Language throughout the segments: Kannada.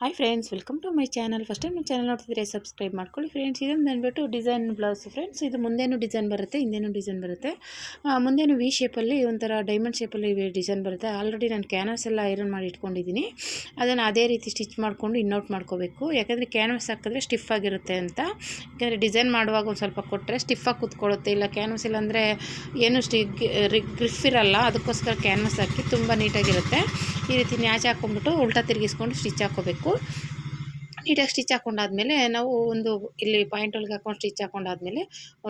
Hi friends, welcome to my channel. First time ನನ್ನ ಚಾನಲ್ ನೋಡ್ತಿದ್ರೆ ಸಬ್ಸ್ಕ್ರೈಬ್ ಮಾಡ್ಕೊಳ್ಳಿ ಫ್ರೆಂಡ್ಸ್. ಇದನ್ನು ಬಂದುಬಿಟ್ಟು ಡಿಸೈನ್ ಬ್ಲೌಸ್ ಫ್ರೆಂಡ್ಸ್. ಇದು ಮುಂದೇನು ಡಿಸೈನ್ ಬರುತ್ತೆ, ಹಿಂದೇನು ಡಿಸೈನ್ ಬರುತ್ತೆ. ಮುಂದೇನು ವಿ ಶೇಪಲ್ಲಿ ಒಂಥರ ಡೈಮಂಡ್ ಶೇಪಲ್ಲಿ ಡಿಸೈನ್ ಬರುತ್ತೆ. ಆಲ್ರೆಡಿ ನಾನು ಕ್ಯಾನ್ವಾಸ್ ಎಲ್ಲ ಐರನ್ ಮಾಡಿ ಇಟ್ಕೊಂಡಿದ್ದೀನಿ. ಅದನ್ನು ಅದೇ ರೀತಿ ಸ್ಟಿಚ್ ಮಾಡಿಕೊಂಡು ಇನ್ನೌಟ್ ಮಾಡ್ಕೋಬೇಕು. ಯಾಕಂದರೆ ಕ್ಯಾನ್ವಾಸ್ ಹಾಕಿದ್ರೆ ಸ್ಟಿಫ್ ಆಗಿರುತ್ತೆ ಅಂತ. ಯಾಕಂದರೆ ಡಿಸೈನ್ ಮಾಡುವಾಗ ಒಂದು ಸ್ವಲ್ಪ ಕೊಟ್ಟರೆ ಸ್ಟಿಫಾಗಿ ಕೂತ್ಕೊಳ್ಳುತ್ತೆ. ಇಲ್ಲ ಕ್ಯಾನ್ವಾಸ್ ಇಲ್ಲ ಅಂದರೆ ಏನು ಗ್ರಿಫ್ ಇರಲ್ಲ. ಅದಕ್ಕೋಸ್ಕರ ಕ್ಯಾನ್ವಾಸ್ ಹಾಕಿ ತುಂಬ ನೀಟಾಗಿರುತ್ತೆ. ಈ ರೀತಿ ನ್ಯಾಚ್ ಹಾಕ್ಕೊಂಡ್ಬಿಟ್ಟು ಉಲ್ಟಾ ತಿರುಗಿಸ್ಕೊಂಡು ಸ್ಟಿಚ್ ಹಾಕ್ಕೋಬೇಕು. ನೀಟಾಗಿ ಸ್ಟಿಚ್ ಹಾಕೊಂಡಾದ್ಮೇಲೆ ನಾವು ಒಂದು ಇಲ್ಲಿ ಪಾಯಿಂಟ್ ಒಳಗೆ ಹಾಕೊಂಡು ಸ್ಟಿಚ್ ಹಾಕೊಂಡಾದ್ಮೇಲೆ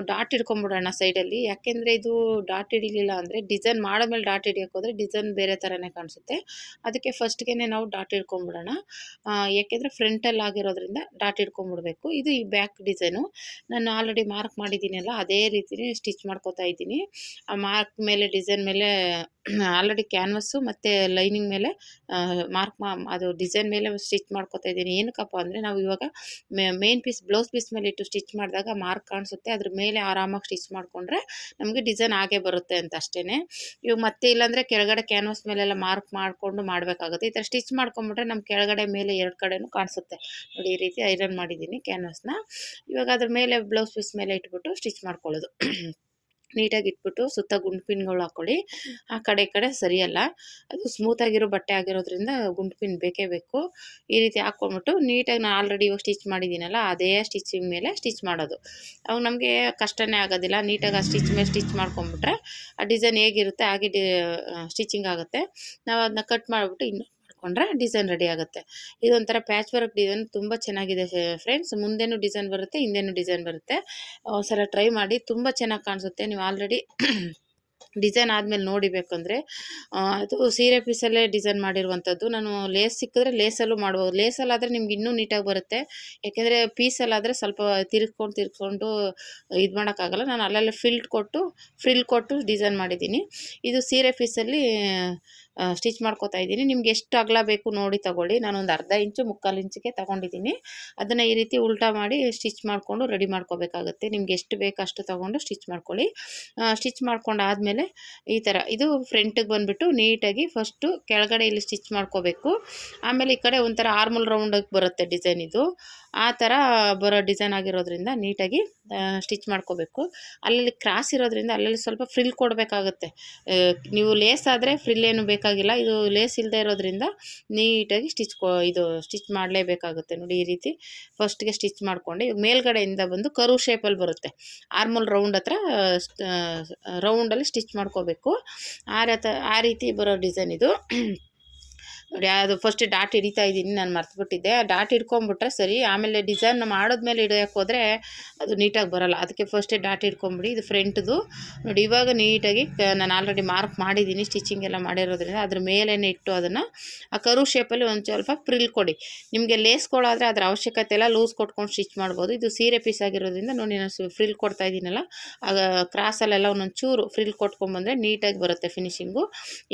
ಡಾಟ್ ಹಿಡ್ಕೊಂಬಿಡೋಣ ಸೈಡಲ್ಲಿ. ಯಾಕೆಂದರೆ ಇದು ಡಾಟ್ ಹಿಡಿಲಿಲ್ಲ ಅಂದರೆ ಡಿಸೈನ್ ಮಾಡಿದ್ಮೇಲೆ ಡಾಟ್ ಹಿಡಿಯೋಕೆ ಹೋದರೆ ಡಿಸೈನ್ ಬೇರೆ ಥರನೇ ಕಾಣಿಸುತ್ತೆ. ಅದಕ್ಕೆ ಫಸ್ಟ್ಗೆ ನಾವು ಡಾಟ್ ಹಿಡ್ಕೊಂಬಿಡೋಣ. ಯಾಕೆಂದರೆ ಫ್ರಂಟಲ್ಲಿ ಆಗಿರೋದ್ರಿಂದ ಡಾಟ್ ಹಿಡ್ಕೊಂಬಿಡ್ಬೇಕು. ಇದು ಈ ಬ್ಯಾಕ್ ಡಿಸೈನು ನಾನು ಆಲ್ರೆಡಿ ಮಾರ್ಕ್ ಮಾಡಿದ್ದೀನಲ್ಲ, ಅದೇ ರೀತಿಯೇ ಸ್ಟಿಚ್ ಮಾಡ್ಕೋತಾ ಇದ್ದೀನಿ. ಆ ಮಾರ್ಕ್ ಮೇಲೆ ಡಿಸೈನ್ ಮೇಲೆ ಆಲ್ರೆಡಿ ಕ್ಯಾನ್ವಸ್ಸು ಮತ್ತು ಲೈನಿಂಗ್ ಮೇಲೆ ಅದು ಡಿಸೈನ್ ಮೇಲೆ ಸ್ಟಿಚ್ ಮಾಡ್ಕೋತಾ ಇದ್ದೀನಿ. ಏನಕ್ಕಪ್ಪ ಅಂದರೆ ನಾವು ಇವಾಗ ಮೇನ್ ಪೀಸ್ ಬ್ಲೌಸ್ ಪೀಸ್ ಮೇಲೆ ಇಟ್ಟು ಸ್ಟಿಚ್ ಮಾಡಿದಾಗ ಮಾರ್ಕ್ ಕಾಣಿಸುತ್ತೆ. ಅದ್ರ ಮೇಲೆ ಆರಾಮಾಗಿ ಸ್ಟಿಚ್ ಮಾಡಿಕೊಂಡ್ರೆ ನಮಗೆ ಡಿಸೈನ್ ಆಗೇ ಬರುತ್ತೆ ಅಂತ ಅಷ್ಟೇ. ಇವಾಗ ಮತ್ತೆ ಇಲ್ಲಾಂದರೆ ಕೆಳಗಡೆ ಕ್ಯಾನ್ವಸ್ ಮೇಲೆಲ್ಲ ಮಾರ್ಕ್ ಮಾಡಿಕೊಂಡು ಮಾಡಬೇಕಾಗುತ್ತೆ. ಈ ಥರ ಸ್ಟಿಚ್ ಮಾಡ್ಕೊಂಬಿಟ್ರೆ ನಮ್ಮ ಕೆಳಗಡೆ ಮೇಲೆ ಎರಡು ಕಡೆನೂ ಕಾಣಿಸುತ್ತೆ. ನೋಡಿ, ಈ ರೀತಿ ಐರನ್ ಮಾಡಿದ್ದೀನಿ ಕ್ಯಾನ್ವಸ್ನ. ಇವಾಗ ಅದ್ರ ಮೇಲೆ ಬ್ಲೌಸ್ ಪೀಸ್ ಮೇಲೆ ಇಟ್ಬಿಟ್ಟು ಸ್ಟಿಚ್ ಮಾಡ್ಕೊಳ್ಳೋದು. ನೀಟಾಗಿ ಇಟ್ಬಿಟ್ಟು ಸುತ್ತ ಗುಂಡು ಪಿನ್ಗಳು ಹಾಕ್ಕೊಳ್ಳಿ. ಆ ಕಡೆ ಈ ಕಡೆ ಸರಿಯಲ್ಲ, ಅದು ಸ್ಮೂತಾಗಿರೋ ಬಟ್ಟೆ ಆಗಿರೋದ್ರಿಂದ ಗುಂಡು ಪಿನ್ ಬೇಕೇ ಬೇಕು. ಈ ರೀತಿ ಹಾಕ್ಕೊಂಬಿಟ್ಟು ನೀಟಾಗಿ ನಾನು ಆಲ್ರೆಡಿ ಇವಾಗ ಸ್ಟಿಚ್ ಮಾಡಿದ್ದೀನಲ್ಲ, ಅದೇ ಸ್ಟಿಚಿಂಗ್ ಮೇಲೆ ಸ್ಟಿಚ್ ಮಾಡೋದು. ಅವಾಗ ನಮಗೆ ಕಷ್ಟನೇ ಆಗೋದಿಲ್ಲ. ನೀಟಾಗಿ ಆ ಸ್ಟಿಚ್ ಮೇಲೆ ಸ್ಟಿಚ್ ಮಾಡ್ಕೊಂಬಿಟ್ರೆ ಆ ಡಿಸೈನ್ ಹೇಗಿರುತ್ತೆ ಹಾಗೆ ಸ್ಟಿಚಿಂಗ್ ಆಗುತ್ತೆ. ನಾವು ಅದನ್ನ ಕಟ್ ಮಾಡಿಬಿಟ್ಟು ಇನ್ನು ಕೊಂಡ್ರೆ ಡಿಸೈನ್ ರೆಡಿ ಆಗುತ್ತೆ. ಇದೊಂಥರ ಪ್ಯಾಚ್ ವರ್ಕ್ ಡಿಸೈನ್ ತುಂಬ ಚೆನ್ನಾಗಿದೆ ಫ್ರೆಂಡ್ಸ್. ಮುಂದೇನು ಡಿಸೈನ್ ಬರುತ್ತೆ, ಹಿಂದೇನು ಡಿಸೈನ್ ಬರುತ್ತೆ. ಒಂದ್ಸಲ ಟ್ರೈ ಮಾಡಿ, ತುಂಬ ಚೆನ್ನಾಗಿ ಕಾಣಿಸುತ್ತೆ. ನೀವು ಆಲ್ರೆಡಿ ಡಿಸೈನ್ ಆದಮೇಲೆ ನೋಡಿಬೇಕಂದ್ರೆ ಅದು ಸೀರೆ ಪೀಸಲ್ಲೇ ಡಿಸೈನ್ ಮಾಡಿರುವಂಥದ್ದು. ನಾನು ಲೇಸ್ ಸಿಕ್ಕಿದ್ರೆ ಲೇಸಲ್ಲೂ ಮಾಡ್ಬೋದು. ಲೇಸಲ್ಲಾದರೆ ನಿಮ್ಗೆ ಇನ್ನೂ ನೀಟಾಗಿ ಬರುತ್ತೆ. ಯಾಕೆಂದರೆ ಪೀಸಲ್ಲಾದರೆ ಸ್ವಲ್ಪ ತಿರ್ಸ್ಕೊಂಡು ಇದು ಮಾಡೋಕ್ಕಾಗಲ್ಲ. ನಾನು ಅಲ್ಲಲ್ಲೇ ಫ್ರಿಲ್ ಕೊಟ್ಟು ಡಿಸೈನ್ ಮಾಡಿದ್ದೀನಿ. ಇದು ಸೀರೆ ಪೀಸಲ್ಲಿ ಸ್ಟಿಚ್ ಮಾಡ್ಕೋತಾ ಇದ್ದೀನಿ. ನಿಮ್ಗೆ ಎಷ್ಟು ಅಗಲ ಬೇಕು ನೋಡಿ ತಗೊಳ್ಳಿ. ನಾನೊಂದು ಅರ್ಧ ಇಂಚು 3/4 ಇಂಚಿಗೆ ತೊಗೊಂಡಿದ್ದೀನಿ. ಅದನ್ನು ಈ ರೀತಿ ಉಲ್ಟಾ ಮಾಡಿ ಸ್ಟಿಚ್ ಮಾಡಿಕೊಂಡು ರೆಡಿ ಮಾಡ್ಕೋಬೇಕಾಗುತ್ತೆ. ನಿಮ್ಗೆ ಎಷ್ಟು ಬೇಕು ಅಷ್ಟು ತೊಗೊಂಡು ಸ್ಟಿಚ್ ಮಾಡ್ಕೊಳ್ಳಿ. ಸ್ಟಿಚ್ ಮಾಡ್ಕೊಂಡಾದಮೇಲೆ ಈ ಥರ ಇದು ಫ್ರಂಟಿಗೆ ಬಂದುಬಿಟ್ಟು ನೀಟಾಗಿ ಫಸ್ಟು ಕೆಳಗಡೆ ಇಲ್ಲಿ ಸ್ಟಿಚ್ ಮಾಡ್ಕೋಬೇಕು. ಆಮೇಲೆ ಈ ಕಡೆ ಒಂಥರ ಆರ್ಮಲ್ ರೌಂಡಾಗಿ ಬರುತ್ತೆ ಡಿಸೈನ್. ಇದು ಆ ಥರ ಬರೋ ಡಿಸೈನ್ ಆಗಿರೋದ್ರಿಂದ ನೀಟಾಗಿ ಸ್ಟಿಚ್ ಮಾಡ್ಕೋಬೇಕು. ಅಲ್ಲಲ್ಲಿ ಕ್ರಾಸ್ ಇರೋದ್ರಿಂದ ಅಲ್ಲಲ್ಲಿ ಸ್ವಲ್ಪ ಫ್ರಿಲ್ ಕೊಡಬೇಕಾಗುತ್ತೆ. ನೀವು ಲೇಸ್ ಆದರೆ ಫ್ರಿಲ್ ಏನು ಬೇಕಾಗಿಲ್ಲ. ಇದು ಲೇಸ್ ಇಲ್ಲದೆ ಇರೋದ್ರಿಂದ ನೀಟಾಗಿ ಸ್ಟಿಚ್ ಮಾಡಲೇಬೇಕಾಗುತ್ತೆ. ನೋಡಿ, ಈ ರೀತಿ ಫಸ್ಟ್ಗೆ ಸ್ಟಿಚ್ ಮಾಡಿಕೊಂಡು ಇವಾಗ ಮೇಲ್ಗಡೆಯಿಂದ ಬಂದು ಕರ್ವ್ ಶೇಪಲ್ಲಿ ಬರುತ್ತೆ. ಆರ್ಮಲ್ ರೌಂಡ್ ಹತ್ರ ರೌಂಡಲ್ಲಿ ಸ್ಟಿಚ್ ಮಾಡ್ಕೋಬೇಕು. ಆ ರೀತಿ ಬರೋ ಡಿಸೈನ್ ಇದು. ನೋಡಿ, ಅದು ಫಸ್ಟ್ ಡಾಟ್ ಹಿಡಿತಾ ಇದ್ದೀನಿ, ನಾನು ಮರ್ತುಬಿಟ್ಟಿದ್ದೆ. ಡಾಟ್ ಹಿಡ್ಕೊಂಬಿಟ್ರೆ ಸರಿ. ಆಮೇಲೆ ಡಿಸೈನ್ ಮಾಡಿದ್ಮೇಲೆ ಹಿಡಿಯೋಕ್ಕೆ ಹೋದರೆ ಅದು ನೀಟಾಗಿ ಬರೋಲ್ಲ. ಅದಕ್ಕೆ ಫಸ್ಟೇ ಡಾಟ್ ಹಿಡ್ಕೊಂಬಿಡಿ. ಇದು ಫ್ರಂಟ್ದು ನೋಡಿ. ಇವಾಗ ನೀಟಾಗಿ ನಾನು ಆಲ್ರೆಡಿ ಮಾರ್ಕ್ ಮಾಡಿದ್ದೀನಿ, ಸ್ಟಿಚಿಂಗ್ ಎಲ್ಲ ಮಾಡಿರೋದ್ರಿಂದ ಅದ್ರ ಮೇಲೇ ಇಟ್ಟು ಅದನ್ನು ಆ ಕರು ಶೇಪಲ್ಲಿ ಒಂದು ಸ್ವಲ್ಪ ಫ್ರಿಲ್ ಕೊಡಿ. ನಿಮಗೆ ಲೇಸ್ ಕೊಡೋದ್ರೆ ಅದರ ಅವಶ್ಯಕತೆ ಇಲ್ಲ, ಲೂಸ್ ಕೊಟ್ಕೊಂಡು ಸ್ಟಿಚ್ ಮಾಡ್ಬೋದು. ಇದು ಸೀರೆ ಪೀಸ್ ಆಗಿರೋದ್ರಿಂದ ನೋಡಿ, ನಾನು ಫ್ರಿಲ್ ಕೊಡ್ತಾ ಇದ್ದೀನಲ್ಲ, ಆಗ ಕ್ರಾಸಲ್ಲೆಲ್ಲ ಒಂದೊಂದು ಚೂರು ಫ್ರಿಲ್ ಕೊಟ್ಕೊಂಬಂದರೆ ನೀಟಾಗಿ ಬರುತ್ತೆ ಫಿನಿಶಿಂಗು.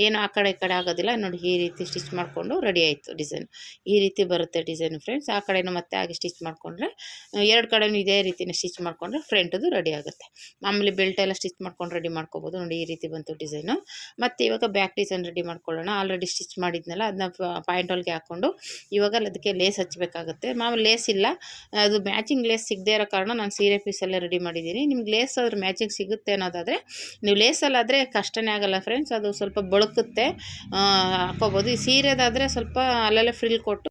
ಏನು ಆ ಕಡೆ ಈ ಕಡೆ ಆಗೋದಿಲ್ಲ. ನೋಡಿ, ಈ ರೀತಿ ಸ್ಟಿಚ್ ಮಾಡಿಕೊಂಡು ರೆಡಿ ಆಯಿತು ಡಿಸೈನ್. ಈ ರೀತಿ ಬರುತ್ತೆ ಡಿಸೈನ್ ಫ್ರೆಂಡ್ಸ್. ಆ ಕಡೆನೂ ಮತ್ತೆ ಹಾಗೆ ಸ್ಟಿಚ್ ಮಾಡಿಕೊಂಡ್ರೆ ಎರಡು ಕಡೆನೂ ಇದೇ ರೀತಿನೇ ಸ್ಟಿಚ್ ಮಾಡಿಕೊಂಡ್ರೆ ಫ್ರಂಟದು ರೆಡಿ ಆಗುತ್ತೆ. ಮಾಮೂಲಿ ಬೆಲ್ಟ್ ಎಲ್ಲ ಸ್ಟಿಚ್ ಮಾಡ್ಕೊಂಡು ರೆಡಿ ಮಾಡ್ಕೋಬೋದು. ನೋಡಿ, ಈ ರೀತಿ ಬಂತು ಡಿಸೈನು. ಮತ್ತು ಇವಾಗ ಬ್ಯಾಕ್ ಡಿಸೈನ್ ರೆಡಿ ಮಾಡ್ಕೊಳ್ಳೋಣ. ಆಲ್ರೆಡಿ ಸ್ಟಿಚ್ ಮಾಡಿದ್ನಲ್ಲ, ಅದನ್ನ ಪಾಯಿಂಟ್ ಹೊಲ್ಗೆ ಹಾಕ್ಕೊಂಡು ಇವಾಗ ಅದಕ್ಕೆ ಲೇಸ್ ಹಚ್ಚಬೇಕಾಗುತ್ತೆ. ಮಾಮೂಲಿ ಲೇಸ್ ಇಲ್ಲ, ಅದು ಮ್ಯಾಚಿಂಗ್ ಲೇಸ್ ಸಿಗದೇ ಇರೋ ಕಾರಣ ನಾನು ಸೀರೆ ಪೀಸಲ್ಲೇ ರೆಡಿ ಮಾಡಿದ್ದೀನಿ. ನಿಮ್ಗೆ ಲೇಸ್ ಆದ್ರೆ ಮ್ಯಾಚಿಂಗ್ ಸಿಗುತ್ತೆ ಅನ್ನೋದಾದರೆ ನೀವು ಲೇಸಲ್ಲಾದರೆ ಕಷ್ಟನೇ ಆಗೋಲ್ಲ ಫ್ರೆಂಡ್ಸ್. ಅದು ಸ್ವಲ್ಪ ಬಳುಕುತ್ತೆ, ಹಾಕೋಬೋದು. ಈ ಸೀರೆದಾದರೆ ಸ್ವಲ್ಪ ಅಲ್ಲೆಲ್ಲ ಫ್ರಿಲ್ ಕೊಟ್ಟು